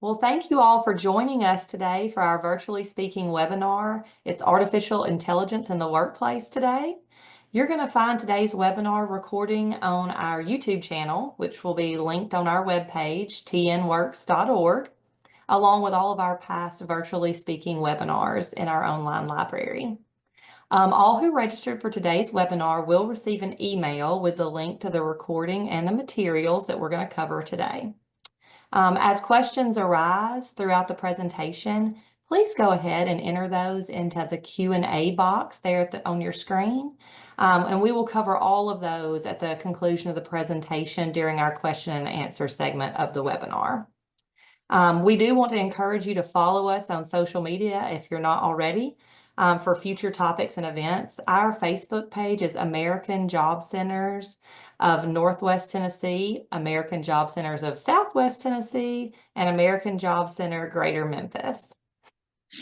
Well, thank you all for joining us today for our virtually speaking webinar. It's Artificial Intelligence in the Workplace today. You're going to find today's webinar recording on our YouTube channel, which will be linked on our webpage, tnworks.org, along with all of our past virtually speaking webinars in our online library. All who registered for today's webinar will receive an email with the link to the recording and the materials that we're going to cover today. As questions arise throughout the presentation, please go ahead and enter those into the Q&A box there on your screen. And we will cover all of those at the conclusion of the presentation during our question and answer segment of the webinar. We do want to encourage you to follow us on social media if you're not already. For future topics and events. Our Facebook page is American Job Centers of Northwest Tennessee, American Job Centers of Southwest Tennessee, and American Job Center Greater Memphis.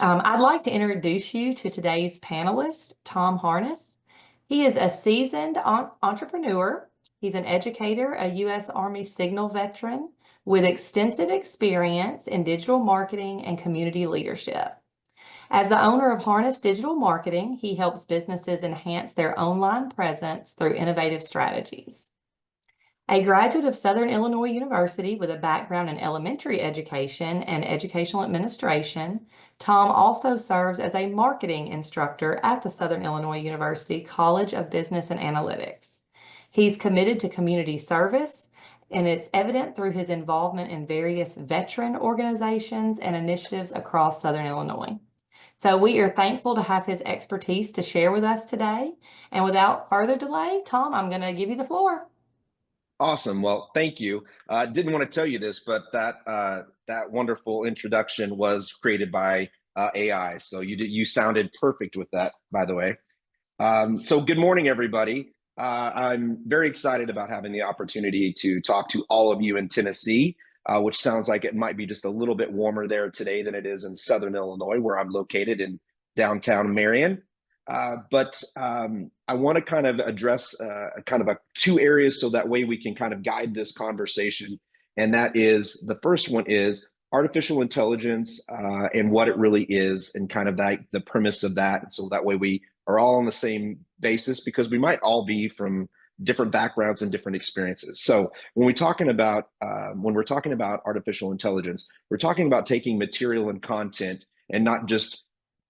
I'd like to introduce you to today's panelist, Tom Harness. He is a seasoned entrepreneur. He's an educator, a U.S. Army Signal veteran with extensive experience in digital marketing and community leadership. As the owner of Harness Digital Marketing, he helps businesses enhance their online presence through innovative strategies. A graduate of Southern Illinois University with a background in elementary education and educational administration, Tom also serves as a marketing instructor at the Southern Illinois University College of Business and Analytics. He's committed to community service, and it's evident through his involvement in various veteran organizations and initiatives across Southern Illinois. So we are thankful to have his expertise to share with us today. And without further delay, Tom, I'm going to give you the floor. Awesome. Well, thank you. Didn't want to tell you this, but that wonderful introduction was created by AI. So you sounded perfect with that, by the way. So good morning, everybody. I'm very excited about having the opportunity to talk to all of you in Tennessee. Which sounds like it might be just a little bit warmer there today than it is in Southern Illinois, where I'm located in downtown Marion. But I want to kind of address two areas so that way we can kind of guide this conversation. And that is, the first one is artificial intelligence and what it really is, and kind of the premise of that. And so that way we are all on the same basis, because we might all be from different backgrounds and different experiences. So when we're talking about artificial intelligence, we're talking about taking material and content and not just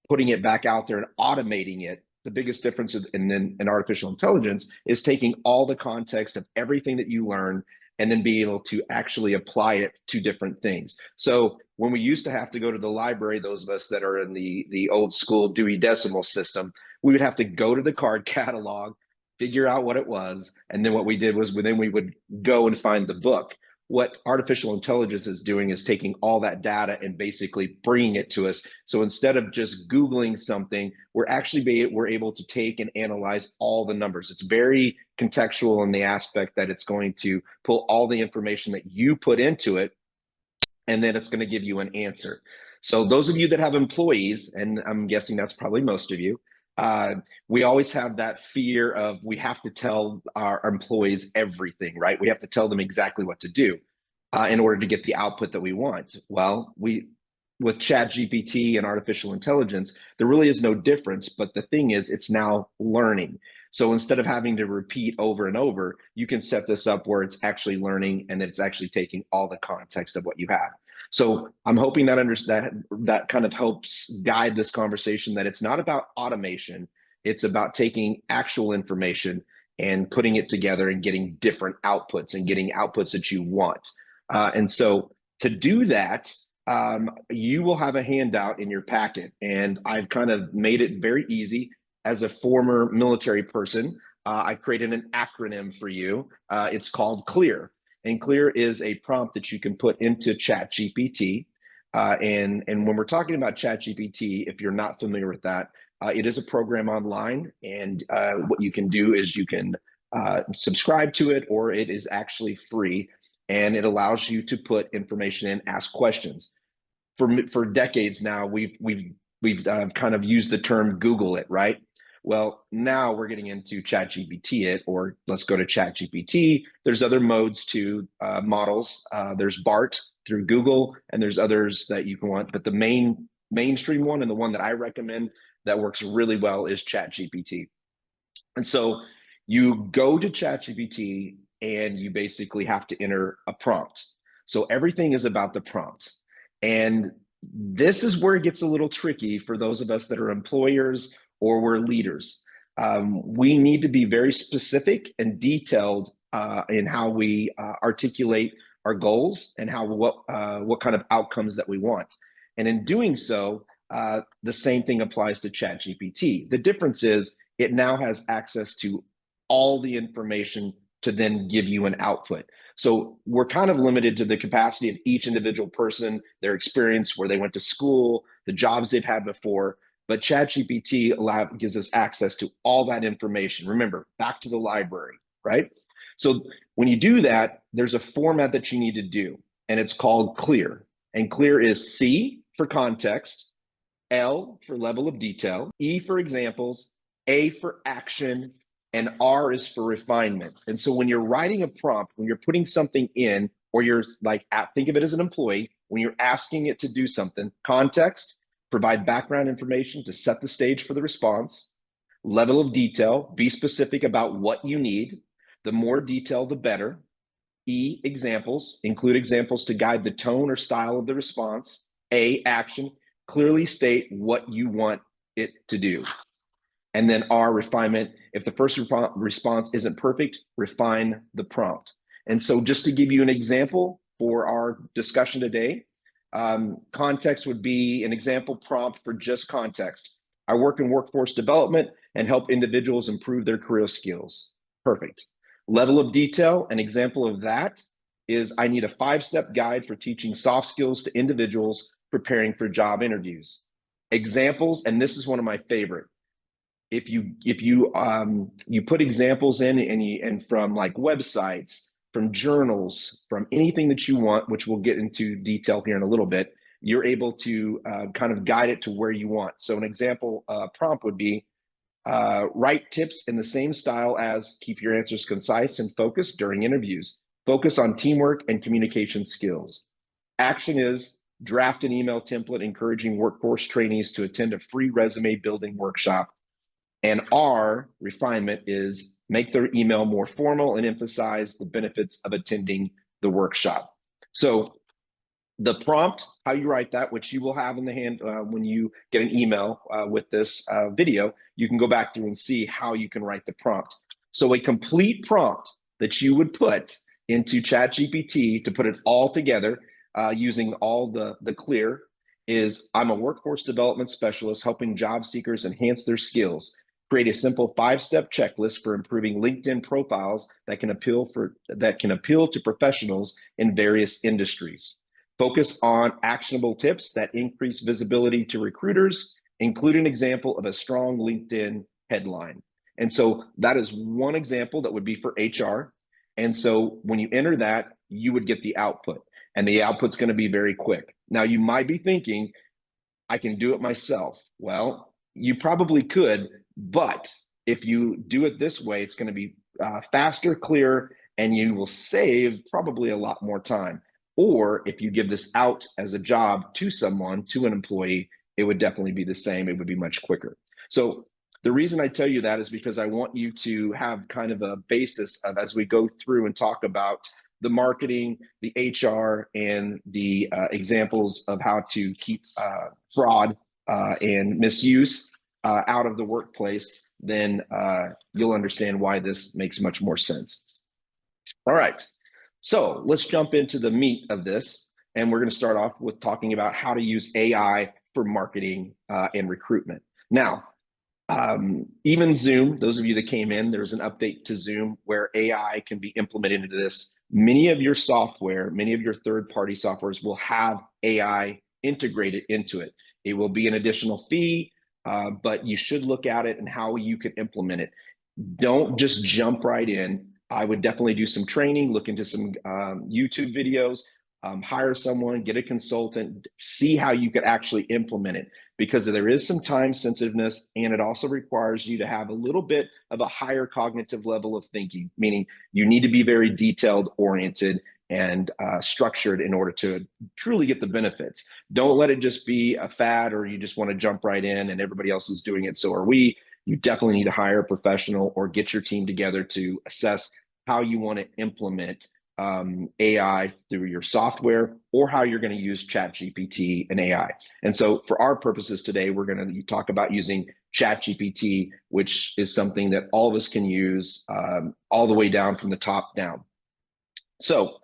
putting it back out there and automating it. The biggest difference in artificial intelligence is taking all the context of everything that you learn and then be able to actually apply it to different things. So when we used to have to go to the library, those of us that are in the old school Dewey Decimal System, we would have to go to the card catalog, figure out what it was, and then what we did was we would go and find the book. What artificial intelligence is doing is taking all that data and basically bringing it to us. So instead of just Googling something, we're able to take and analyze all the numbers. It's very contextual in the aspect that it's going to pull all the information that you put into it, and then it's going to give you an answer. So those of you that have employees, and I'm guessing that's probably most of you, we always have that fear of we have to tell our employees everything, right? We have to tell them exactly what to do in order to get the output that we want. Well, with ChatGPT and artificial intelligence, there really is no difference, but the thing is, it's now learning. So instead of having to repeat over and over, you can set this up where it's actually learning and that it's actually taking all the context of what you have. So I'm hoping that kind of helps guide this conversation, that it's not about automation. It's about taking actual information and putting it together and getting different outputs and getting outputs that you want. And so to do that, you will have a handout in your packet. And I've kind of made it very easy. As a former military person, I created an acronym for you. It's called CLEAR. And CLEAR is a prompt that you can put into ChatGPT. And when we're talking about ChatGPT, if you're not familiar with that, it is a program online. And what you can do is you can subscribe to it, or it is actually free. And it allows you to put information in, ask questions. For decades now, we've kind of used the term Google it, right? Well, now we're getting into ChatGPT it, or let's go to ChatGPT. There's other modes to models. There's BART through Google, and there's others that you can want. But the mainstream one, and the one that I recommend that works really well, is ChatGPT. And so you go to ChatGPT and you basically have to enter a prompt. So everything is about the prompt. And this is where it gets a little tricky for those of us that are employers or we're leaders. We need to be very specific and detailed in how we articulate our goals and what kind of outcomes that we want. And in doing so, the same thing applies to ChatGPT. The difference is it now has access to all the information to then give you an output. So we're kind of limited to the capacity of each individual person, their experience, where they went to school, the jobs they've had before. But ChatGPT gives us access to all that information. Remember, back to the library, right? So when you do that, there's a format that you need to do, and it's called CLEAR. And CLEAR is C for context, L for level of detail, E for examples, A for action, and R is for refinement. And so when you're writing a prompt, when you're putting something in, or you're like, think of it as an employee, when you're asking it to do something, context, provide background information to set the stage for the response, level of detail, be specific about what you need. The more detail, the better. E, examples, include examples to guide the tone or style of the response. A, action, clearly state what you want it to do. And then R, refinement. If the first response isn't perfect, refine the prompt. And so just to give you an example for our discussion today, context would be an example prompt for just context. I work in workforce development and help individuals improve their career skills. Perfect. Level of detail, an example of that is I need a 5-step guide for teaching soft skills to individuals preparing for job interviews. Examples, and this is one of my favorite. If you put examples in and from like websites, from journals, from anything that you want, which we'll get into detail here in a little bit, you're able to kind of guide it to where you want. So an example prompt would be, write tips in the same style as keep your answers concise and focused during interviews. Focus on teamwork and communication skills. Action is draft an email template encouraging workforce trainees to attend a free resume building workshop. And R, refinement, is make their email more formal and emphasize the benefits of attending the workshop. So the prompt, how you write that, which you will have in the hand when you get an email with this video, you can go back through and see how you can write the prompt. So a complete prompt that you would put into ChatGPT to put it all together using all the clear is, I'm a workforce development specialist helping job seekers enhance their skills. Create a simple 5-step checklist for improving LinkedIn profiles that can appeal to professionals in various industries. Focus on actionable tips that increase visibility to recruiters. Include an example of a strong LinkedIn headline. And so that is one example that would be for HR. And so when you enter that, you would get the output, and the output's going to be very quick. Now you might be thinking, I can do it myself. Well, you probably could, but if you do it this way, it's going to be faster, clearer, and you will save probably a lot more time. Or if you give this out as a job to someone, to an employee, it would definitely be the same. It would be much quicker. So the reason I tell you that is because I want you to have kind of a basis of, as we go through and talk about the marketing, the HR, and the examples of how to keep fraud and misuse out of the workplace, then you'll understand why this makes much more sense. All right, so let's jump into the meat of this, and we're going to start off with talking about how to use AI for marketing and recruitment. Now, even Zoom, those of you that came in, there's an update to Zoom where AI can be implemented into this. Many of your software, many of your third-party softwares will have AI integrated into it. It will be an additional fee, but you should look at it and how you can implement it. Don't just jump right in. I would definitely do some training, look into some YouTube videos, hire someone, get a consultant, see how you could actually implement it, because there is some time sensitiveness, and it also requires you to have a little bit of a higher cognitive level of thinking, meaning you need to be very detailed oriented and structured in order to truly get the benefits. Don't let it just be a fad, or you just want to jump right in and everybody else is doing it, so are we. You definitely need to hire a professional or get your team together to assess how you want to implement AI through your software, or how you're going to use ChatGPT and AI. And so for our purposes today, we're going to talk about using ChatGPT, which is something that all of us can use all the way down from the top down. So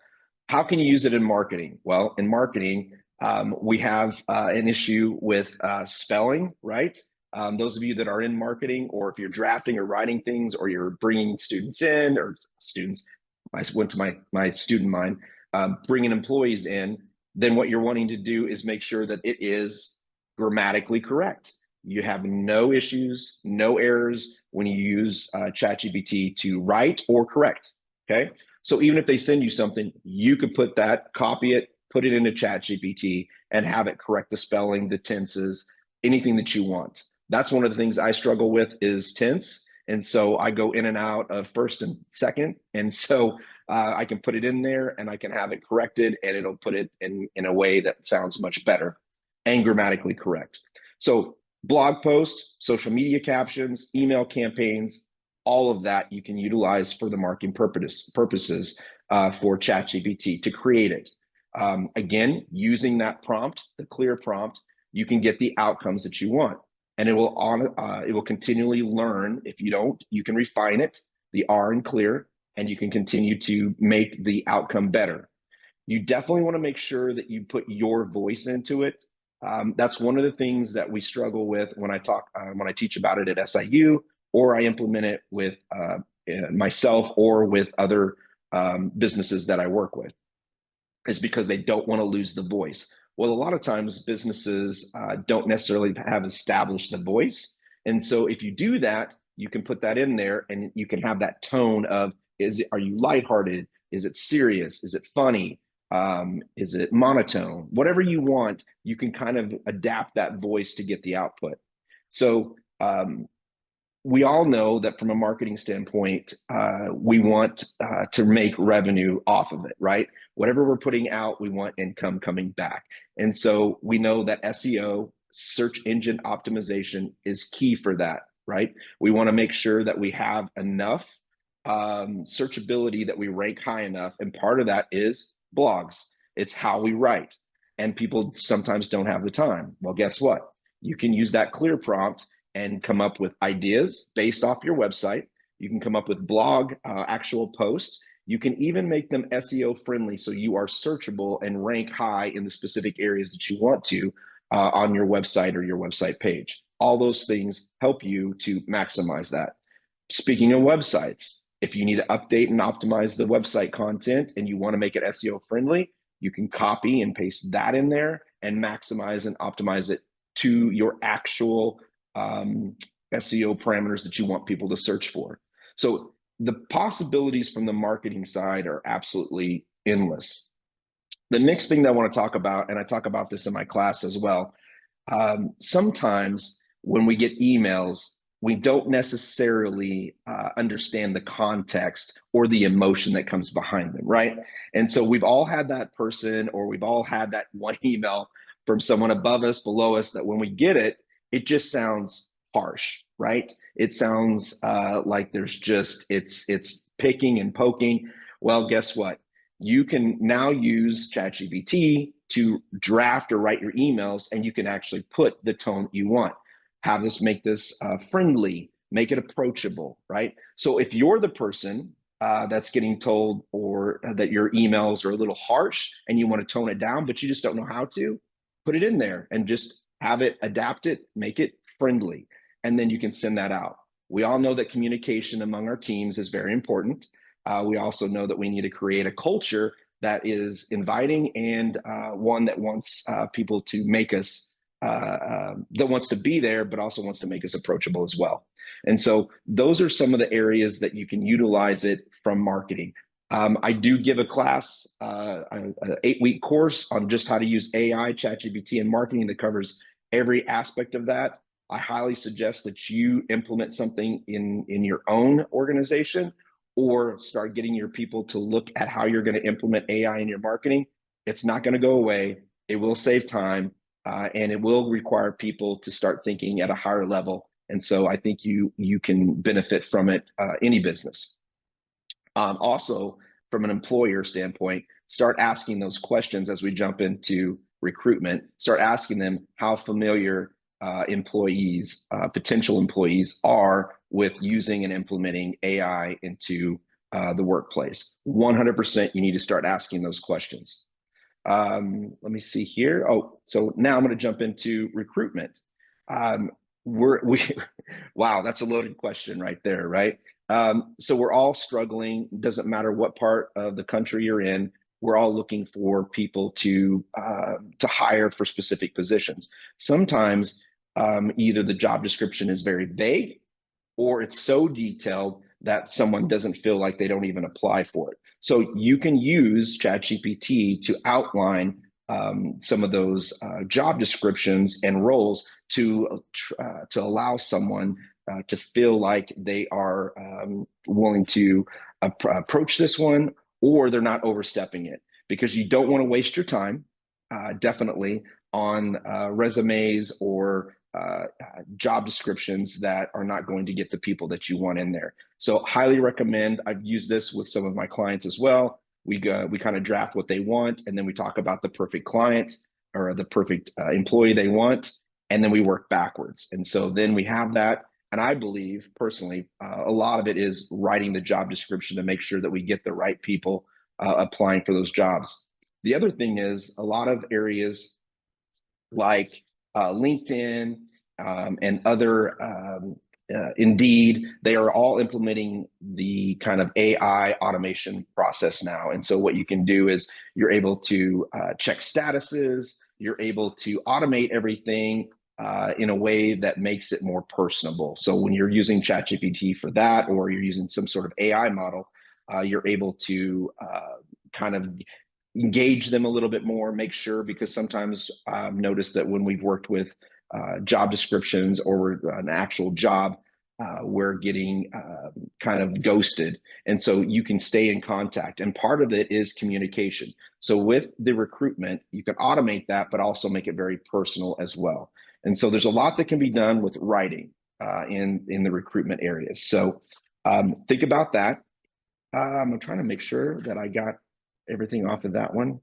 how can you use it in marketing? Well, in marketing, we have an issue with spelling, right? Those of you that are in marketing, or if you're drafting or writing things, or you're bringing students in, or students, I went to my student mind, bringing employees in, then what you're wanting to do is make sure that it is grammatically correct. You have no issues, no errors when you use ChatGPT to write or correct, okay? So even if they send you something, you could put that, copy it, put it into ChatGPT, and have it correct the spelling, the tenses, anything that you want. That's one of the things I struggle with, is tense. And so I go in and out of first and second. And so I can put it in there and I can have it corrected, and it'll put it in a way that sounds much better and grammatically correct. So blog posts, social media captions, email campaigns, all of that you can utilize for the marketing purposes for ChatGPT to create it. Again, using that prompt, the clear prompt, you can get the outcomes that you want. And it will continually learn. If you don't, you can refine it, the R in clear, and you can continue to make the outcome better. You definitely want to make sure that you put your voice into it. That's one of the things that we struggle with when I teach about it at SIU, or I implement it with myself or with other businesses that I work with, is because they don't want to lose the voice. Well, a lot of times businesses don't necessarily have established the voice. And so if you do that, you can put that in there, and you can have that tone of, are you lighthearted? Is it serious? Is it funny? Is it monotone? Whatever you want, you can kind of adapt that voice to get the output. So we all know that from a marketing standpoint, we want to make revenue off of it, right? Whatever we're putting out, we want income coming back. And so we know that SEO, search engine optimization, is key for that, right? We want to make sure that we have enough searchability, that we rank high enough. And part of that is blogs. It's how we write. And people sometimes don't have the time. Well, guess what? You can use that clear prompt and come up with ideas based off your website. You can come up with blog actual posts. You can even make them SEO friendly, so you are searchable and rank high in the specific areas that you want to on your website or your website page. All those things help you to maximize that. Speaking of websites, if you need to update and optimize the website content and you want to make it SEO friendly, you can copy and paste that in there and maximize and optimize it to your actual SEO parameters that you want people to search for. So the possibilities from the marketing side are absolutely endless. The next thing that I want to talk about, and I talk about this in my class as well, sometimes when we get emails, we don't necessarily understand the context or the emotion that comes behind them, right? And so we've all had that person, or we've all had that one email from someone above us, below us, that when we get it, it just sounds harsh, right? It sounds like there's just, it's picking and poking. Well, guess what? You can now use ChatGPT to draft or write your emails, and you can actually put the tone you want. Have this, make this friendly, make it approachable, right? So if you're the person that's getting told, or that your emails are a little harsh and you want to tone it down, but you just don't know how to, put it in there and just have it, adapt it, make it friendly, and then you can send that out. We all know that communication among our teams is very important. We also know that we need to create a culture that is inviting, and one that wants people to make us, that wants to be there, but also wants to make us approachable as well. And so those are some of the areas that you can utilize it from marketing. I do give a class, an 8-week course on just how to use AI, ChatGPT, and marketing that covers every aspect of that. I highly suggest that you implement something in your own organization or start getting your people to look at how you're going to implement AI in your marketing. It's not going to go away. It will save time, and it will require people to start thinking at a higher level. And so I think you can benefit from it, any business. Also, from an employer standpoint, start asking those questions as we jump into recruitment. Start asking them how familiar employees, potential employees, are with using and implementing AI into the workplace. 100%, you need to start asking those questions. Let me see here. Oh, so now I'm going to jump into recruitment. Wow, that's a loaded question right there, right? So we're all struggling. Doesn't matter what part of the country you're in. We're all looking for people to hire for specific positions. Sometimes either the job description is very vague, or it's so detailed that someone doesn't feel like they don't even apply for it. So you can use ChatGPT to outline some of those job descriptions and roles to allow someone to feel like they are willing to approach this one, or they're not overstepping it, because you don't want to waste your time, definitely, on resumes or job descriptions that are not going to get the people that you want in there. So highly recommend. I've used this with some of my clients as well. We kind of draft what they want, and then we talk about the perfect client or the perfect employee they want, and then we work backwards. And so then we have that. And I believe personally, a lot of it is writing the job description to make sure that we get the right people applying for those jobs. The other thing is a lot of areas like LinkedIn and other Indeed, they are all implementing the kind of AI automation process now. And so what you can do is you're able to check statuses, you're able to automate everything in a way that makes it more personable. So when you're using ChatGPT for that, or you're using some sort of AI model, you're able to kind of engage them a little bit more, make sure, because sometimes I've noticed that when we've worked with job descriptions or an actual job, we're getting kind of ghosted. And so you can stay in contact. And part of it is communication. So with the recruitment, you can automate that, but also make it very personal as well. And so there's a lot that can be done with writing in the recruitment areas. So think about that. I'm trying to make sure that I got everything off of that one.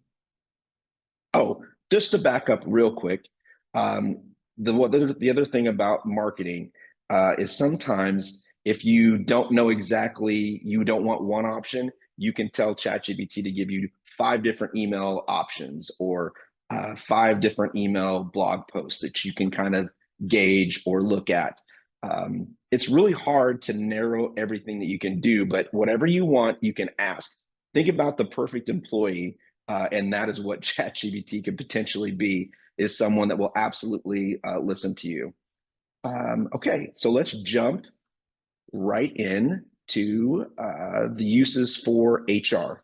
Oh, just to back up real quick, the other thing about marketing is sometimes if you don't know exactly, you don't want one option, you can tell ChatGPT to give you 5 different email options, or 5 different email blog posts that you can kind of gauge or look at. It's really hard to narrow everything that you can do, but whatever you want, you can ask. Think about the perfect employee, and that is what ChatGPT could potentially be, is someone that will absolutely listen to you. Okay, so let's jump right in to the uses for HR.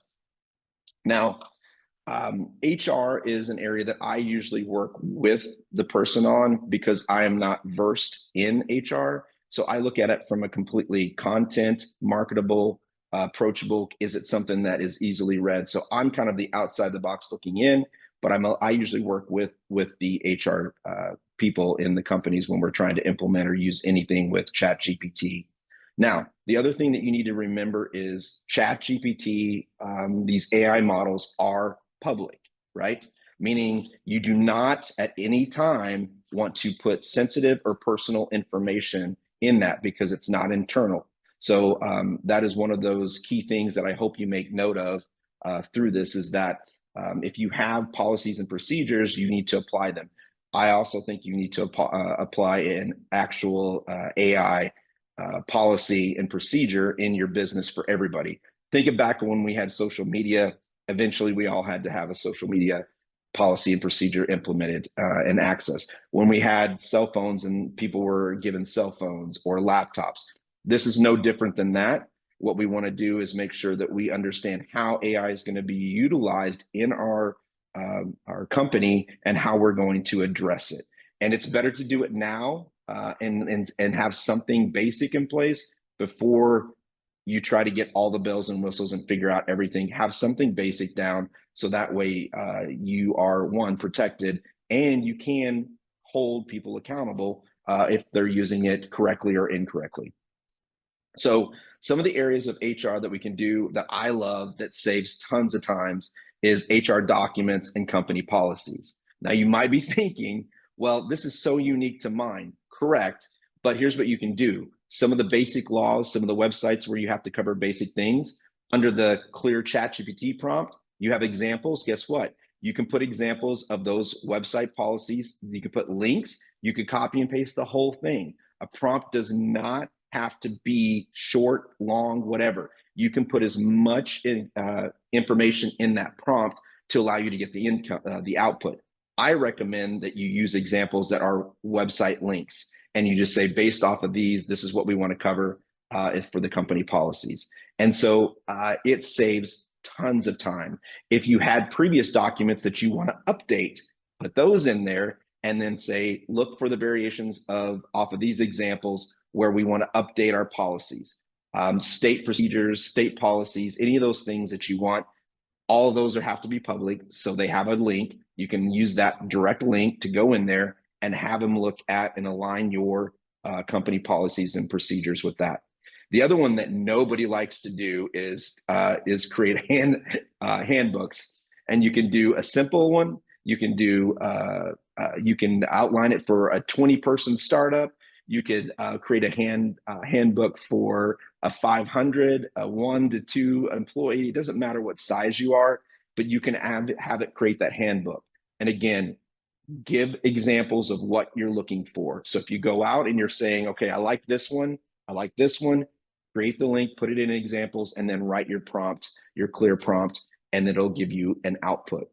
Now, HR is an area that I usually work with the person on because I am not versed in HR. So I look at it from a completely content, marketable, approachable. Is it something that is easily read? So I'm kind of the outside the box looking in, but I usually work with the HR people in the companies when we're trying to implement or use anything with ChatGPT. Now, the other thing that you need to remember is ChatGPT, these AI models are public, right? Meaning you do not at any time want to put sensitive or personal information in that, because it's not internal. So that is one of those key things that I hope you make note of through this, is that if you have policies and procedures, you need to apply them. I also think you need to apply an actual AI policy and procedure in your business for everybody. Think of back when we had social media. Eventually, we all had to have a social media policy and procedure implemented and access. When we had cell phones and people were given cell phones or laptops, this is no different than that. what we want to do is make sure that we understand how AI is going to be utilized in our company and how we're going to address it. And it's better to do it now and have something basic in place before you try to get all the bells and whistles and figure out everything. Have something basic down so that way you are, one, protected, and you can hold people accountable if they're using it correctly or incorrectly. So some of the areas of HR that we can do that I love that saves tons of times is HR documents and company policies. Now you might be thinking, well, this is so unique to mine. Correct. But here's what you can do. Some of the basic laws, some of the websites where you have to cover basic things, under the clear ChatGPT prompt, you have examples. Guess what? You can put examples of those website policies. You can put links. You could copy and paste the whole thing. A prompt does not have to be short, long, whatever. You can put as much information in that prompt to allow you to get the output. I recommend that you use examples that are website links, and you just say, based off of these, this is what we want to cover for the company policies. And so it saves tons of time. If you had previous documents that you want to update, put those in there, and then say, look for the variations off of these examples where we want to update our policies, state procedures, state policies, any of those things that you want. All of those have to be public, so they have a link. You can use that direct link to go in there and have them look at and align your company policies and procedures with that. The other one that nobody likes to do is create handbooks, and you can do a simple one. You can do you can outline it for a 20-person startup. You could create a handbook for a 500, a 1 to 2 employee. It doesn't matter what size you are, but you can have it create that handbook. And again, give examples of what you're looking for. So if you go out and you're saying, okay, I like this one, create the link, put it in examples, and then write your prompt, your clear prompt, and it'll give you an output.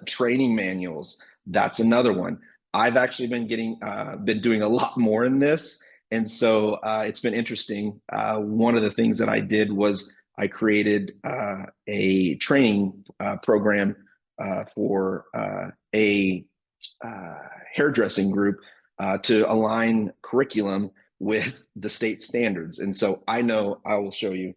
Training manuals, that's another one. I've actually been doing a lot more in this. And so it's been interesting. One of the things that I did was I created a training program for a hairdressing group to align curriculum with the state standards. And so I will show you,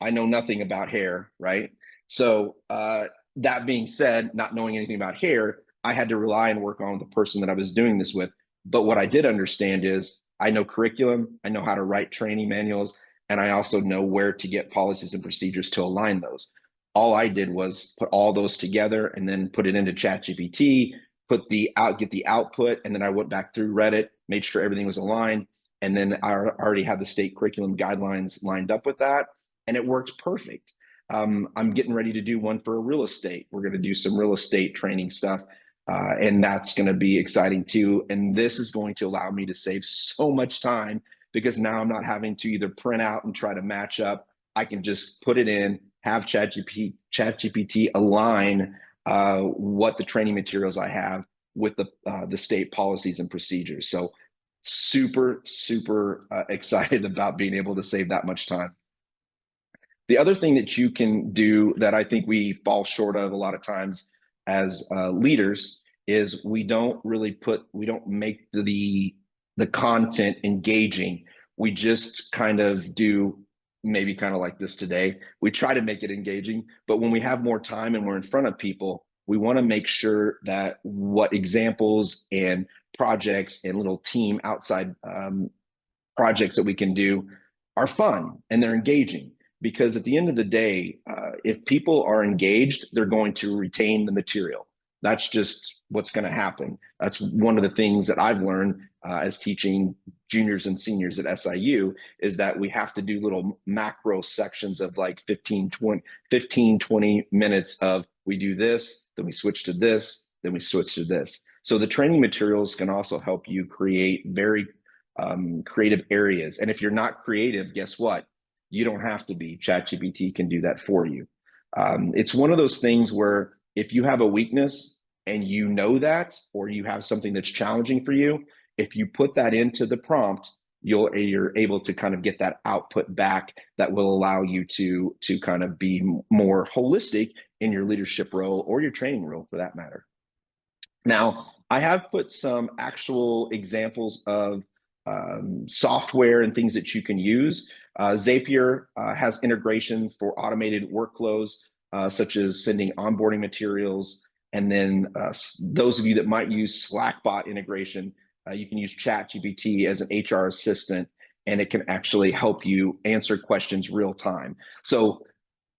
I know nothing about hair, right? So that being said, not knowing anything about hair, I had to rely and work on the person that I was doing this with. But what I did understand is I know curriculum, I know how to write training manuals, and I also know where to get policies and procedures to align those. All I did was put all those together and then put it into ChatGPT, get the output, and then I went back through Reddit, made sure everything was aligned, and then I already had the state curriculum guidelines lined up with that, and it worked perfect. I'm getting ready to do one for real estate. We're going to do some real estate training stuff. And that's going to be exciting too. And this is going to allow me to save so much time because now I'm not having to either print out and try to match up. I can just put it in, have ChatGPT align what the training materials I have with the state policies and procedures. So super excited about being able to save that much time. The other thing that you can do that I think we fall short of a lot of times as leaders is we don't make the content engaging. We just kind of do maybe kind of like this today. We try to make it engaging, but when we have more time and we're in front of people, we want to make sure that what examples and projects and little team outside projects that we can do are fun and they're engaging. Because at the end of the day, if people are engaged, they're going to retain the material. That's just what's going to happen. That's one of the things that I've learned as teaching juniors and seniors at SIU is that we have to do little macro sections of like 15, 20 minutes of we do this, then we switch to this, then we switch to this. So the training materials can also help you create very creative areas. And if you're not creative, guess what? You don't have to be. ChatGPT can do that for you. It's one of those things where if you have a weakness and you know that, or you have something that's challenging for you, if you put that into the prompt, you're able to kind of get that output back that will allow you to kind of be more holistic in your leadership role or your training role for that matter. Now, I have put some actual examples of software and things that you can use. Zapier has integration for automated workflows, such as sending onboarding materials. And then those of you that might use Slackbot integration, you can use ChatGPT as an HR assistant, and it can actually help you answer questions real time. So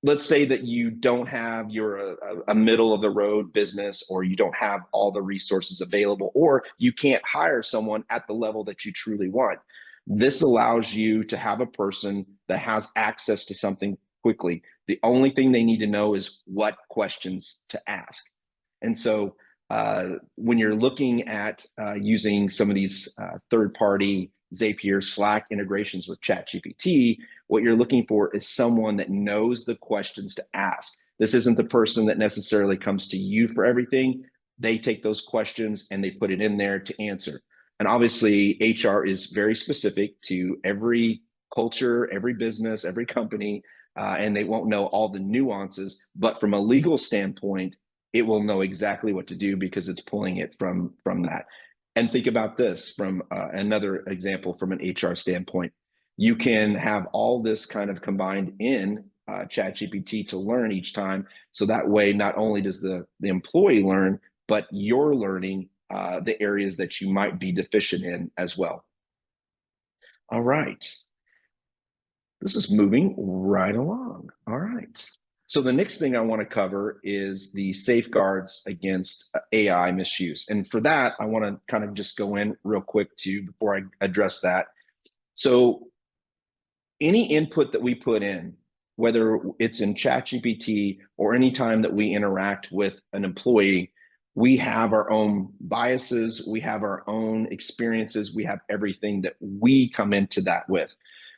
let's say that you don't have, you're a middle of the road business, or you don't have all the resources available, or you can't hire someone at the level that you truly want. This allows you to have a person that has access to something quickly. The only thing they need to know is what questions to ask. And so when you're looking at using some of these third-party Zapier, Slack integrations with ChatGPT, what you're looking for is someone that knows the questions to ask. This isn't the person that necessarily comes to you for everything. They take those questions and they put it in there to answer. And obviously, HR is very specific to every culture, every business, every company, and they won't know all the nuances. But from a legal standpoint, it will know exactly what to do because it's pulling it from that. And think about this from another example from an HR standpoint. You can have all this kind of combined in ChatGPT to learn each time. So that way, not only does the employee learn, but you're learning the areas that you might be deficient in as well. All right. This is moving right along. All right. So the next thing I want to cover is the safeguards against AI misuse. And for that, I want to kind of just go in real quick too before I address that. So any input that we put in, whether it's in ChatGPT or any time that we interact with an employee, we have our own biases, we have our own experiences, we have everything that we come into that with.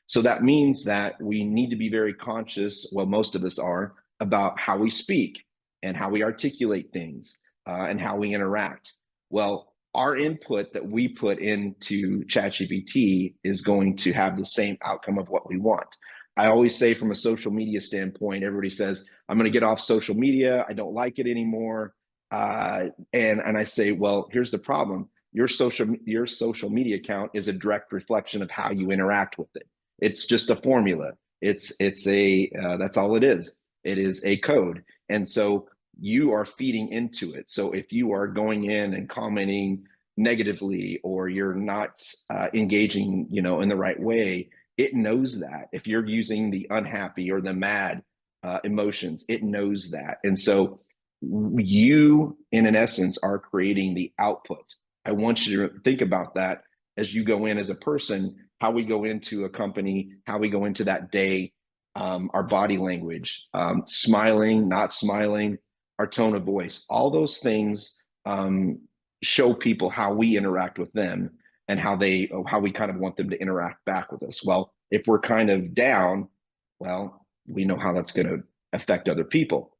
So that means that we need to be very conscious, well, most of us are, about how we speak and how we articulate things and how we interact. Well, our input that we put into ChatGPT is going to have the same outcome of what we want. I always say from a social media standpoint, everybody says, I'm going to get off social media. I don't like it anymore. And I say, well, here's the problem. Your social media account is a direct reflection of how you interact with it. It's just a formula. It's that's all it is. It is a code. And so you are feeding into it. So if you are going in and commenting negatively, or you're not engaging, in the right way, it knows that. If you're using the unhappy or the mad emotions, it knows that. And so you, in an essence, are creating the output. I want you to think about that as you go in as a person, how we go into a company, how we go into that day, our body language, smiling, not smiling, our tone of voice, all those things show people how we interact with them and how we kind of want them to interact back with us. Well, if we're kind of down, well, we know how that's going to affect other people.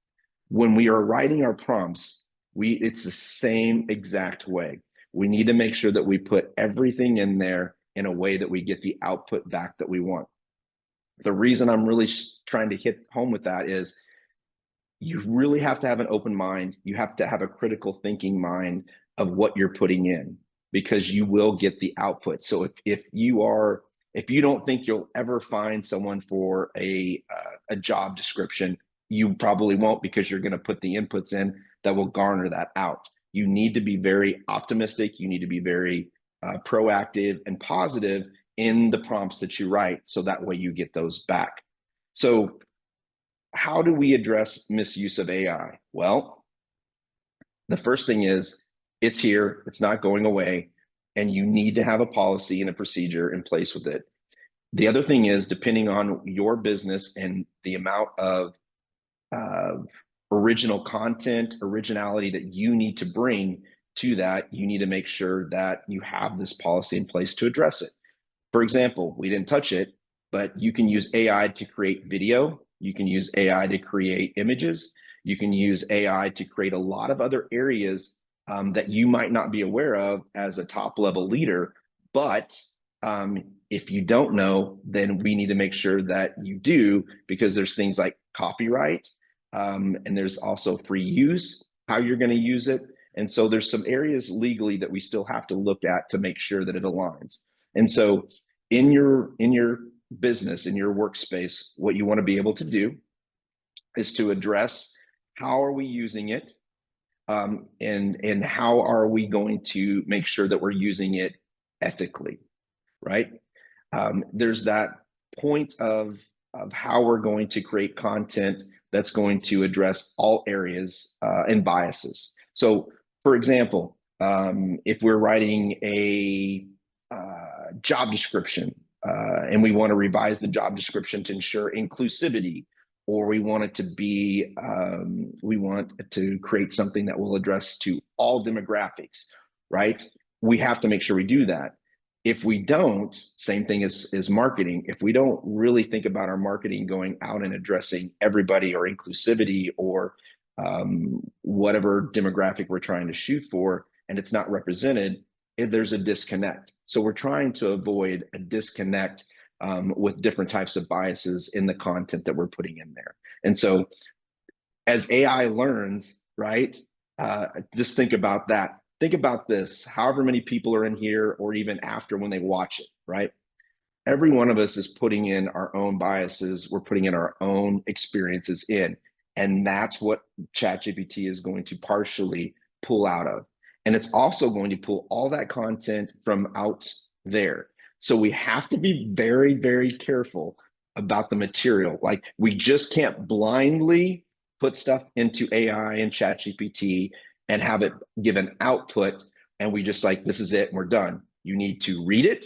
When we are writing our prompts, it's the same exact way. We need to make sure that we put everything in there in a way that we get the output back that we want. The reason I'm really trying to hit home with that is you really have to have an open mind. You have to have a critical thinking mind of what you're putting in, because you will get the output. So if you don't think you'll ever find someone for a job description, you probably won't, because you're going to put the inputs in that will garner that out. You need to be very optimistic. You need to be very proactive and positive in the prompts that you write, so that way you get those back. So how do we address misuse of AI? Well, the first thing is it's here, it's not going away, and you need to have a policy and a procedure in place with it. The other thing is, depending on your business and the amount of original content, originality that you need to bring to that, you need to make sure that you have this policy in place to address it. For example, we didn't touch it, but you can use AI to create video. You can use AI to create images. You can use AI to create a lot of other areas that you might not be aware of as a top level leader, but If you don't know, then we need to make sure that you do, because there's things like copyright, and there's also free use, how you're going to use it. And so there's some areas legally that we still have to look at to make sure that it aligns. And so in your business, in your workspace, what you want to be able to do is to address how are we using it, and how are we going to make sure that we're using it ethically, right? There's that point of how we're going to create content that's going to address all areas and biases. So, for example, if we're writing a job description and we want to revise the job description to ensure inclusivity, or we want it to be, we want to create something that will address to all demographics, right? We have to make sure we do that. If we don't, same thing as marketing, if we don't really think about our marketing going out and addressing everybody or inclusivity or whatever demographic we're trying to shoot for, and it's not represented, there's a disconnect. So we're trying to avoid a disconnect with different types of biases in the content that we're putting in there. And so as AI learns, right, just think about that. Think about this, however many people are in here or even after when they watch it, right? Every one of us is putting in our own biases. We're putting in our own experiences in. And that's what ChatGPT is going to partially pull out of. And it's also going to pull all that content from out there. So we have to be very, very careful about the material. Like, we just can't blindly put stuff into AI and ChatGPT and have it give an output, and we just like, this is it, and we're done. You need to read it,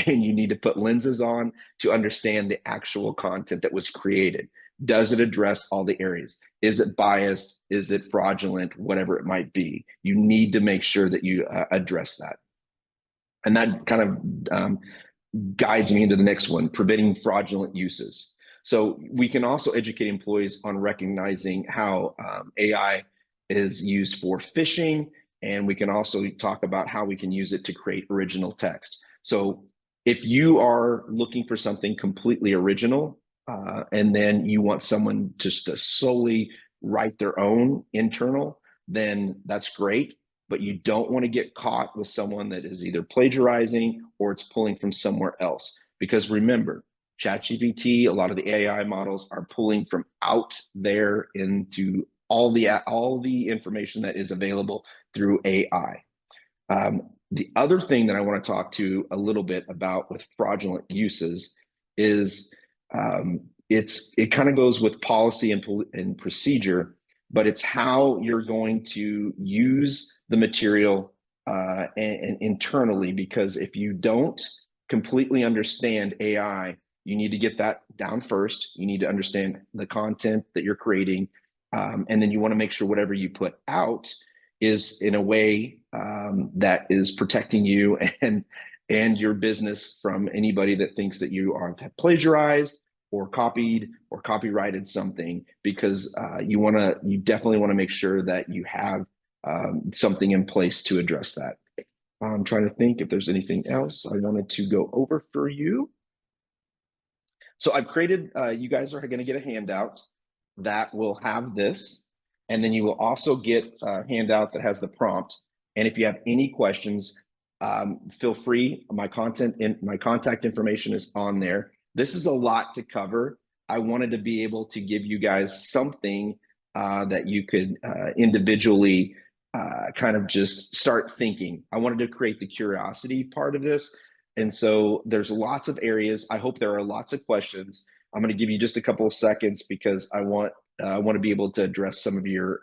and you need to put lenses on to understand the actual content that was created. Does it address all the areas? Is it biased? Is it fraudulent? Whatever it might be, you need to make sure that you address that. And that kind of guides me into the next one, preventing fraudulent uses. So we can also educate employees on recognizing how AI is used for phishing, and we can also talk about how we can use it to create original text. So if you are looking for something completely original, and then you want someone just to solely write their own internal, then that's great. But you don't want to get caught with someone that is either plagiarizing or it's pulling from somewhere else. Because remember, ChatGPT, a lot of the AI models are pulling from out there into all the information that is available through AI. The other thing that I want to talk to a little bit about with fraudulent uses is it kind of goes with policy and procedure, but it's how you're going to use the material and internally. Because if you don't completely understand AI, you need to get that down first. You need to understand the content that you're creating, and then you want to make sure whatever you put out is in a way that is protecting you and your business from anybody that thinks that you have plagiarized or copied or copyrighted something. Because you definitely want to make sure that you have something in place to address that. I'm trying to think if there's anything else I wanted to go over for you. So I've created, you guys are going to get a handout that will have this, and then you will also get a handout that has the prompt. And if you have any questions, feel free. My contact information is on there. This is a lot to cover. I wanted to be able to give you guys something that you could individually kind of just start thinking. I wanted to create the curiosity part of this. And so there's lots of areas. I hope there are lots of questions. I'm going to give you just a couple of seconds because I want to be able to address some of your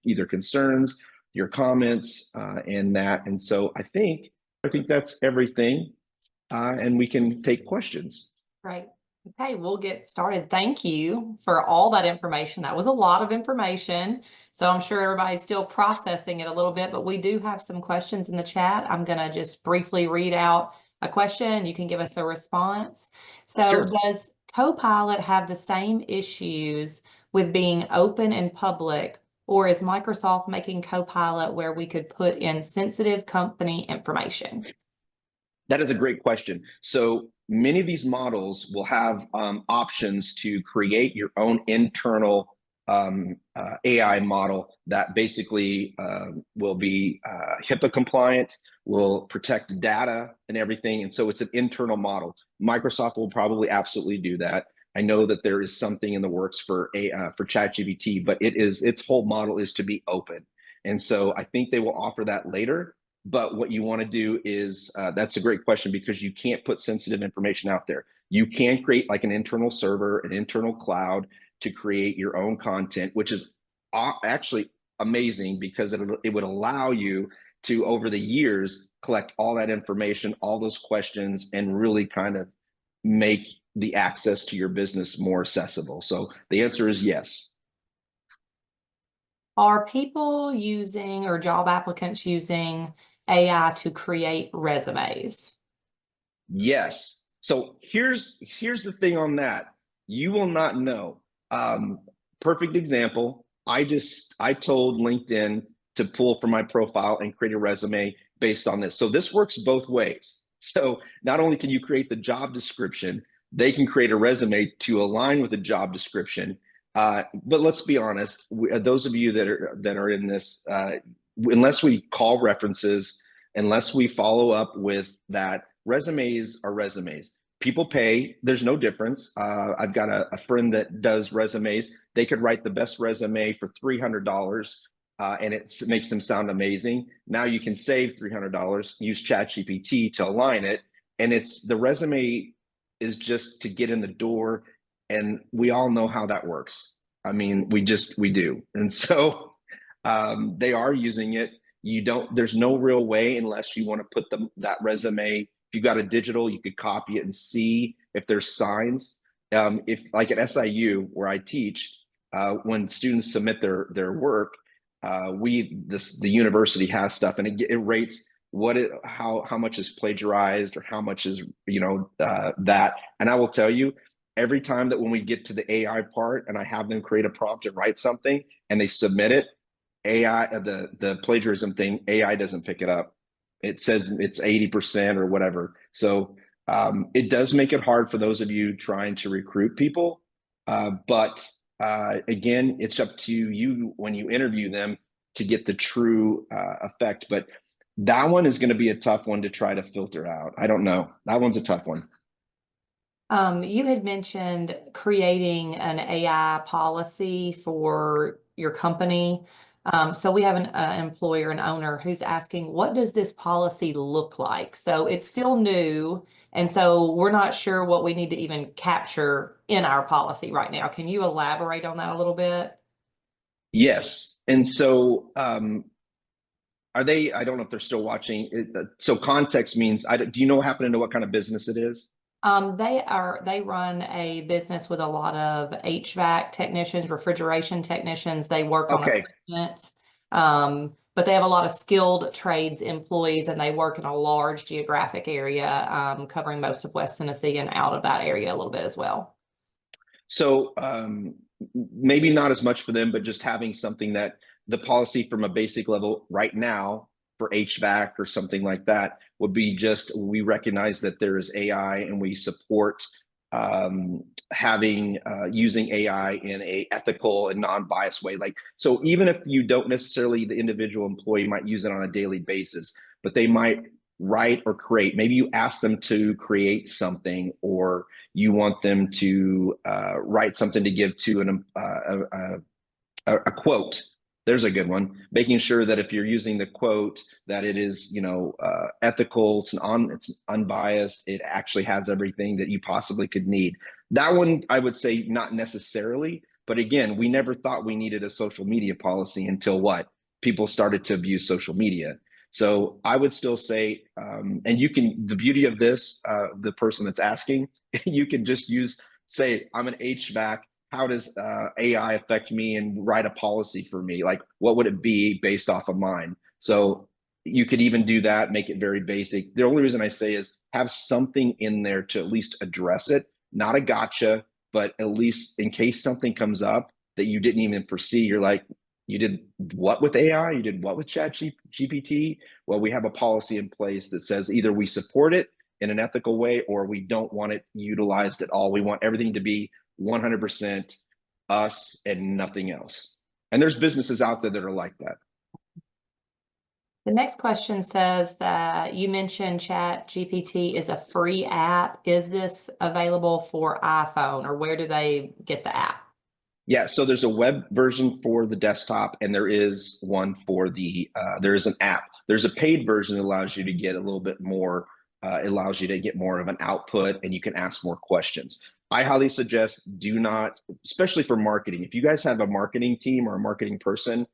either concerns, your comments, and that. And so I think that's everything, and we can take questions. Right. Okay, we'll get started. Thank you for all that information. That was a lot of information. So I'm sure everybody's still processing it a little bit, but we do have some questions in the chat. I'm going to just briefly read out a question. You can give us a response. So Sure. Does Copilot have the same issues with being open and public, or is Microsoft making Copilot where we could put in sensitive company information? That is a great question. So many of these models will have options to create your own internal AI model that basically will be HIPAA compliant, will protect data and everything. And so it's an internal model. Microsoft will probably absolutely do that. I know that there is something in the works for ChatGPT, but its whole model is to be open. And so I think they will offer that later. But what you want to do is, that's a great question, because you can't put sensitive information out there. You can create like an internal server, an internal cloud to create your own content, which is actually amazing, because it would allow you to, over the years, collect all that information, all those questions, and really kind of make the access to your business more accessible. So the answer is yes. Are people using, or job applicants using, AI to create resumes? Yes. So here's the thing on that. You will not know. Perfect example. I told LinkedIn to pull from my profile and create a resume based on this. So this works both ways. So not only can you create the job description, they can create a resume to align with the job description. But let's be honest, those of you that are in this, unless we call references, unless we follow up with that, resumes are resumes. People pay. There's no difference. I've got a friend that does resumes. They could write the best resume for $300, and it makes them sound amazing. Now you can save $300, use ChatGPT to align it, and the resume is just to get in the door, and we all know how that works. I mean, we do, and so they are using it. There's no real way, unless you want to put that resume. If you got a digital, you could copy it and see if there's signs. If, like at SIU where I teach, when students submit their work, the university has stuff, and it rates how much is plagiarized, or how much is that. And I will tell you, every time that when we get to the AI part and I have them create a prompt and write something and they submit it, AI, the plagiarism thing, AI doesn't pick it up. It says it's 80% or whatever. So it does make it hard for those of you trying to recruit people. But again, it's up to you when you interview them to get the true effect. But that one is going to be a tough one to try to filter out. I don't know. That one's a tough one. You had mentioned creating an AI policy for your company. So we have an employer, an owner, who's asking, what does this policy look like? So it's still new, and so we're not sure what we need to even capture in our policy right now. Can you elaborate on that a little bit? Yes. And so I don't know if they're still watching. So context means, do you know what happened to what kind of business it is? They run a business with a lot of HVAC technicians, refrigeration technicians. They work on Okay. equipment. But they have a lot of skilled trades employees, and they work in a large geographic area, covering most of West Tennessee and out of that area a little bit as well. So maybe not as much for them, but just having something that the policy from a basic level right now for HVAC or something like that would be just, we recognize that there is AI, and we support using AI in a ethical and non-biased way. Like, so even if you don't necessarily, the individual employee might use it on a daily basis, but they might write or create. Maybe you ask them to create something, or you want them to write something to give to a quote. There's a good one. Making sure that if you're using the quote, that it is, ethical, it's unbiased, it actually has everything that you possibly could need. That one, I would say, not necessarily. But again, we never thought we needed a social media policy until what? People started to abuse social media. So I would still say, and the beauty of this, the person that's asking, you can just say, I'm an HVAC. How does AI affect me, and write a policy for me? Like, what would it be based off of mine? So you could even do that, make it very basic. The only reason I say is have something in there to at least address it, not a gotcha, but at least in case something comes up that you didn't even foresee, you're like, you did what with AI? You did what with Chat GPT? Well, we have a policy in place that says either we support it in an ethical way, or we don't want it utilized at all. We want everything to be 100% us and nothing else. And there's businesses out there that are like that. The next question says that you mentioned Chat GPT is a free app. Is this available for iPhone, or where do they get the app? Yeah, so there's a web version for the desktop, and there is one for the, there is an app. There's a paid version that allows you to get a little bit more, it allows you to get more of an output, and you can ask more questions. I highly suggest do not, especially for marketing. If you guys have a marketing team or a marketing person,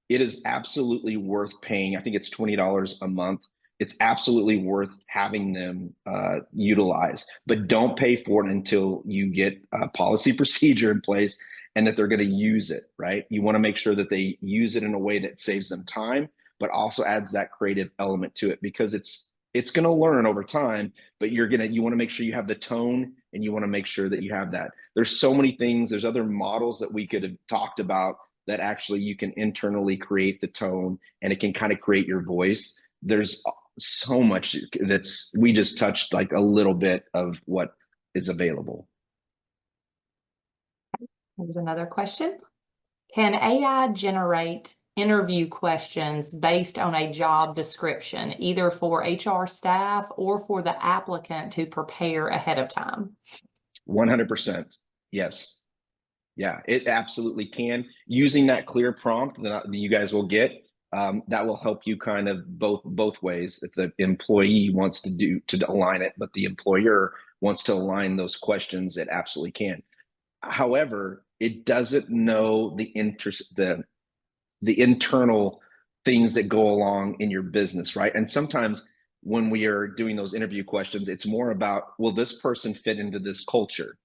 it is absolutely worth paying. I think it's $20 a month. It's absolutely worth having them utilize, but don't pay for it until you get a policy procedure in place and that they're going to use it, right? You want to make sure that they use it in a way that saves them time, but also adds that creative element to it, because it's going to learn over time, but you want to make sure you have the tone, and you want to make sure that you have that. There's so many things. There's other models that we could have talked about that actually you can internally create the tone, and it can kind of create your voice. There's so much we just touched like a little bit of what is available. Here's another question. Can AI generate interview questions based on a job description, either for HR staff or for the applicant to prepare ahead of time? 100%. Yes. Yeah, it absolutely can. Using that clear prompt that you guys will get, that will help you kind of both ways. If the employee wants to align it, but the employer wants to align those questions, it absolutely can. However, it doesn't know the internal things that go along in your business, right? And sometimes when we are doing those interview questions, it's more about, will this person fit into this culture?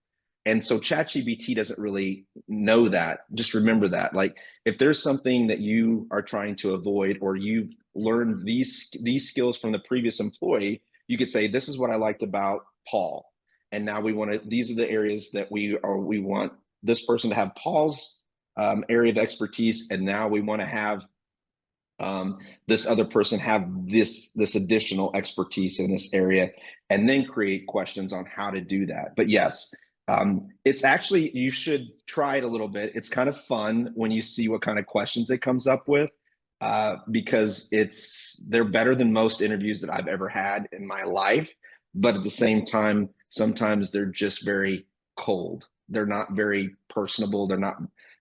And so ChatGPT doesn't really know that. Just remember that. Like, if there's something that you are trying to avoid, or you learned these skills from the previous employee, you could say, this is what I liked about Paul. And now these are the areas that we want this person to have Paul's area of expertise. And now we want to have this other person have this additional expertise in this area, and then create questions on how to do that. But yes, it's actually, you should try it a little bit. It's kind of fun when you see what kind of questions it comes up with, because they're better than most interviews that I've ever had in my life. But at the same time, sometimes they're just very cold. They're not very personable.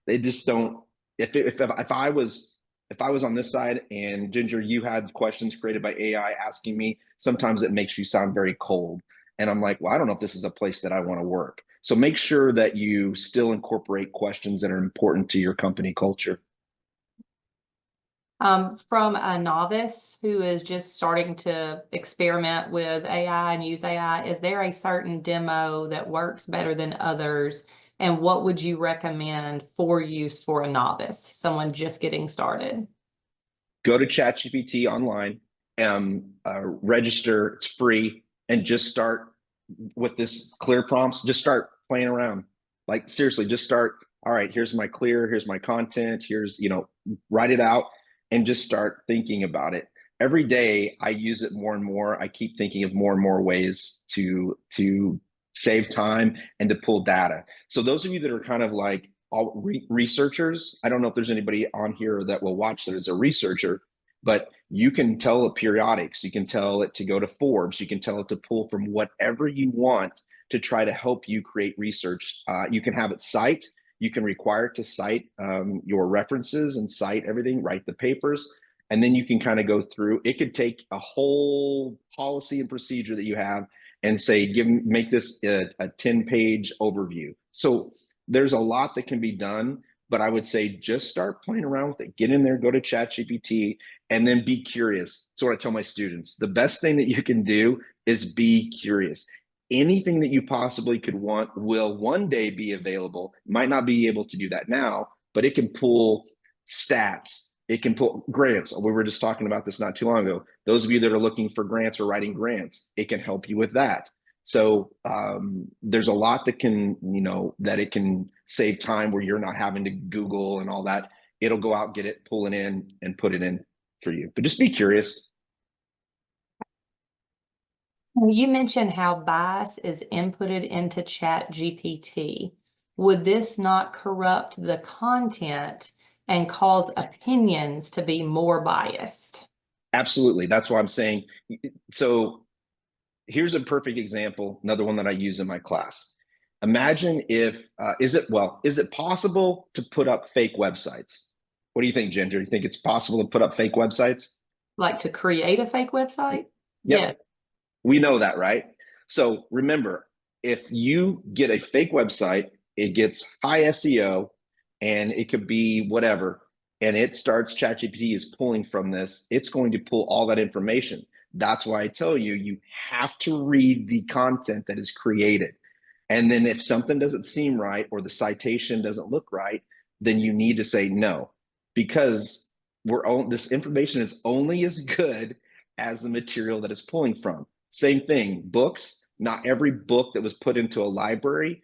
They just don't, if I was on this side, and Ginger, you had questions created by AI asking me, sometimes it makes you sound very cold. And I'm like, well, I don't know if this is a place that I want to work. So make sure that you still incorporate questions that are important to your company culture. From a novice who is just starting to experiment with AI and use AI, is there a certain demo that works better than others? And what would you recommend for use for a novice, someone just getting started? Go to ChatGPT online, register, it's free, and just start with this clear prompts. Just start playing around. Like, seriously, just start. All right, here's my content. Here's, write it out and just start thinking about it. Every day I use it more and more. I keep thinking of more and more ways to save time and to pull data. So those of you that are kind of like all researchers, I don't know if there's anybody on here that will watch that is a researcher, but you can tell it periodics. You can tell it to go to Forbes. You can tell it to pull from whatever you want to try to help you create research. You can have it cite. You can require it to cite your references and cite everything, write the papers, and then you can kind of go through. It could take a whole policy and procedure that you have and say, make this a 10-page overview. So there's a lot that can be done, but I would say just start playing around with it. Get in there, go to ChatGPT, and then be curious. So what I tell my students, the best thing that you can do is be curious. Anything that you possibly could want will one day be available. Might not be able to do that now, but it can pull stats. It can pull grants. We were just talking about this not too long ago. Those of you that are looking for grants or writing grants, it can help you with that. So there's a lot that can, that it can save time where you're not having to Google and all that. It'll go out, get it, pull it in, and put it in for you. But just be curious. You mentioned how bias is inputted into Chat GPT. Would this not corrupt the content and cause opinions to be more biased? Absolutely. That's why I'm saying. So here's a perfect example, another one that I use in my class. Imagine if, is it possible to put up fake websites? What do you think, Ginger? You think it's possible to put up fake websites? Like to create a fake website? Yeah. Yep, we know that, right? So remember, if you get a fake website, it gets high SEO and it could be whatever, and it starts, ChatGPT is pulling from this, it's going to pull all that information. That's why I tell you, you have to read the content that is created. And then if something doesn't seem right or the citation doesn't look right, then you need to say no, because this information is only as good as the material that it's pulling from. Same thing, books. Not every book that was put into a library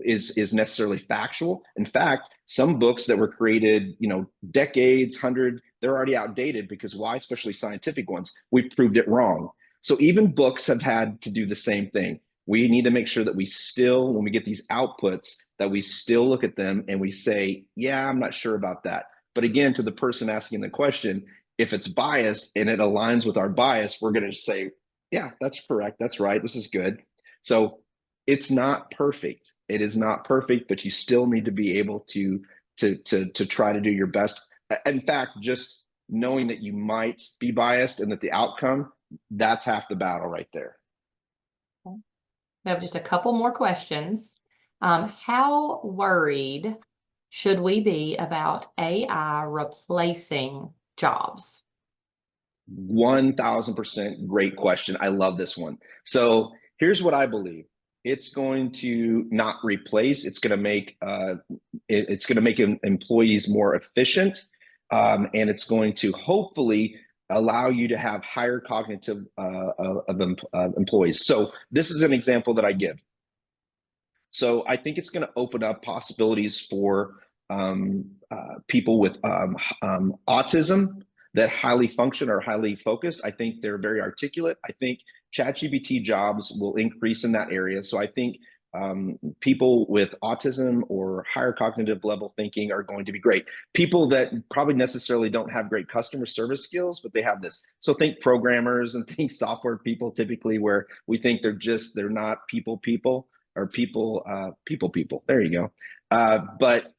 is necessarily factual. In fact, some books that were created, decades, they're already outdated because why? Especially scientific ones. We proved it wrong. So even books have had to do the same thing. We need to make sure that we still, when we get these outputs, that we still look at them and we say, yeah, I'm not sure about that. But again, to the person asking the question, if it's biased and it aligns with our bias, we're going to say, yeah, that's correct. That's right. This is good. So it's not perfect. It is not perfect, but you still need to be able to try to do your best. In fact, just knowing that you might be biased and that the outcome, that's half the battle right there. We have just a couple more questions. How worried should we be about AI replacing jobs? 1000% great question. I love this one. So here's what I believe. It's going to not replace. It's going to make employees more efficient, and it's going to hopefully allow you to have higher cognitive employees. So this is an example that I give. So I think it's going to open up possibilities for people with autism that highly function or highly focused. I think they're very articulate. I think ChatGPT jobs will increase in that area. So I think people with autism or higher cognitive level thinking are going to be great. People that probably necessarily don't have great customer service skills, but they have this. So think programmers and think software people, typically, where we think they're not people or people. There you go. But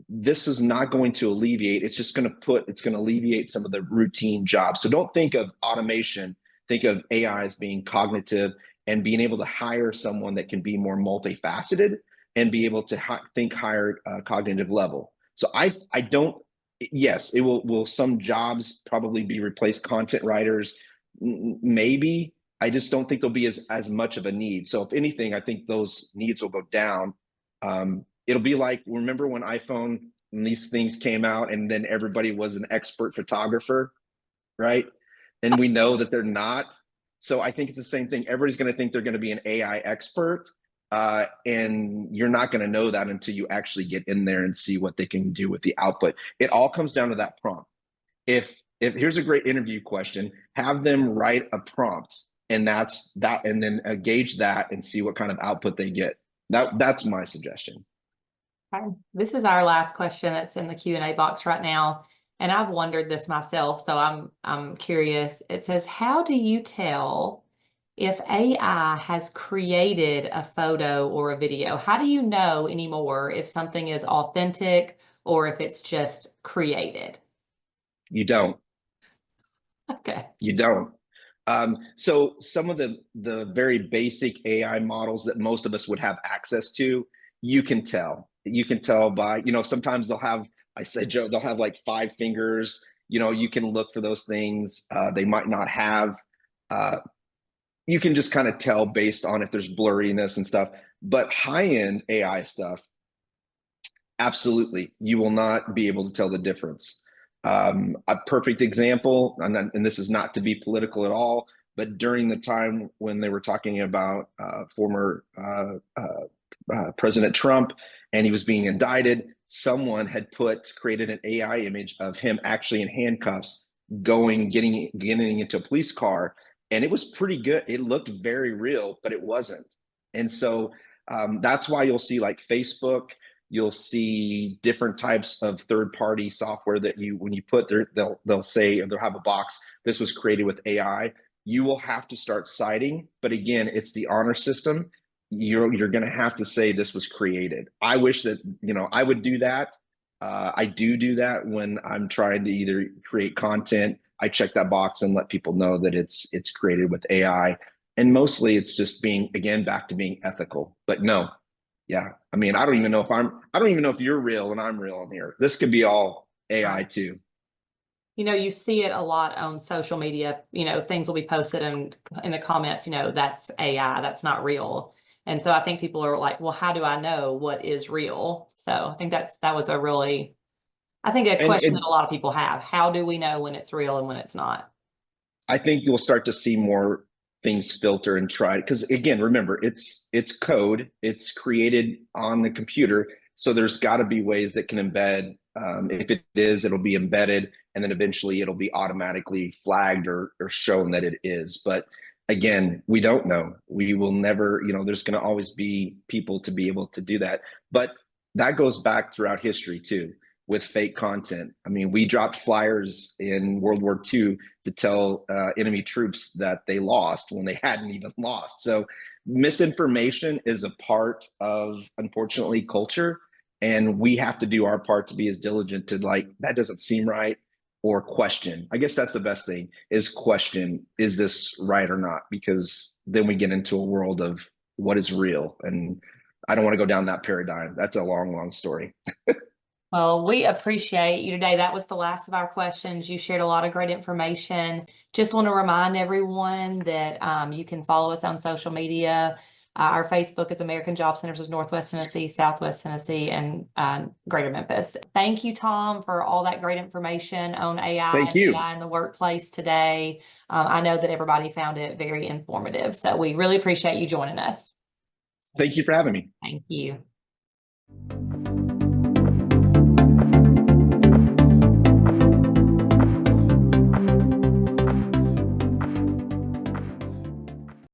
this is not going to alleviate. It's just going to alleviate some of the routine jobs. So don't think of automation. Think of AI as being cognitive and being able to hire someone that can be more multifaceted and be able to think higher cognitive level. So I don't. Yes, it will some jobs probably be replaced. Content writers, maybe. I just don't think there'll be as much of a need. So if anything, I think those needs will go down. It'll be like, remember when iPhone and these things came out and then everybody was an expert photographer, right? And we know that they're not. So I think it's the same thing. Everybody's going to think they're going to be an AI expert. And you're not going to know that until you actually get in there and see what they can do with the output. It all comes down to that prompt. If here's a great interview question, have them write a prompt, and and then gauge that and see what kind of output they get. That's my suggestion. Okay. This is our last question that's in the Q&A box right now, and I've wondered this myself, so I'm curious. It says, how do you tell if AI has created a photo or a video? How do you know anymore if something is authentic or if it's just created? You don't. Okay. You don't. So some of the very basic AI models that most of us would have access to, you can tell. You can tell by, sometimes they'll have, I said, Joe, they'll have like 5 fingers. You can look for those things. They might not have. You can just kind of tell based on if there's blurriness and stuff. But high-end AI stuff, absolutely, you will not be able to tell the difference. A perfect example, and this is not to be political at all, but during the time when they were talking about former President Trump and he was being indicted, someone had created an AI image of him actually in handcuffs, getting into a police car. and it was pretty good. It looked very real, but it wasn't. And so that's why you'll see like Facebook, you'll see different types of third-party software that when you put there, they'll say, or they'll have a box, this was created with AI. You will have to start citing, but again, it's the honor system. You're going to have to say this was created. I wish that, I would do that. I do that when I'm trying to either create content. I check that box and let people know that it's created with AI. And mostly it's just being, again, back to being ethical. But no, yeah. I mean, I don't even know if you're real and I'm real in here. This could be all AI too. You see it a lot on social media, things will be posted and in the comments, that's AI, that's not real. And so I think people are like, well, how do I know what is real? So I think that was a really, I think a question that a lot of people have. How do we know when it's real and when it's not? I think you'll start to see more things filter and try, because again, remember, it's code, it's created on the computer, so there's got to be ways that can embed. If it is, it'll be embedded, and then eventually it'll be automatically flagged or shown that it is. But again, we don't know. We will never, there's going to always be people to be able to do that. But that goes back throughout history too, with fake content. I mean, we dropped flyers in World War II to tell enemy troops that they lost when they hadn't even lost. So misinformation is a part of, unfortunately, culture. And we have to do our part to be as diligent to like, that doesn't seem right, or question. I guess that's the best thing, is question, is this right or not? Because then we get into a world of what is real. And I don't want to go down that paradigm. That's a long, long story. Well, we appreciate you today. That was the last of our questions. You shared a lot of great information. Just want to remind everyone that you can follow us on social media. Our Facebook is American Job Centers of Northwest Tennessee, Southwest Tennessee, and Greater Memphis. Thank you, Tom, for all that great information on AI Thank and you. AI in the workplace today. I know that everybody found it very informative, so we really appreciate you joining us. Thank you for having me. Thank you.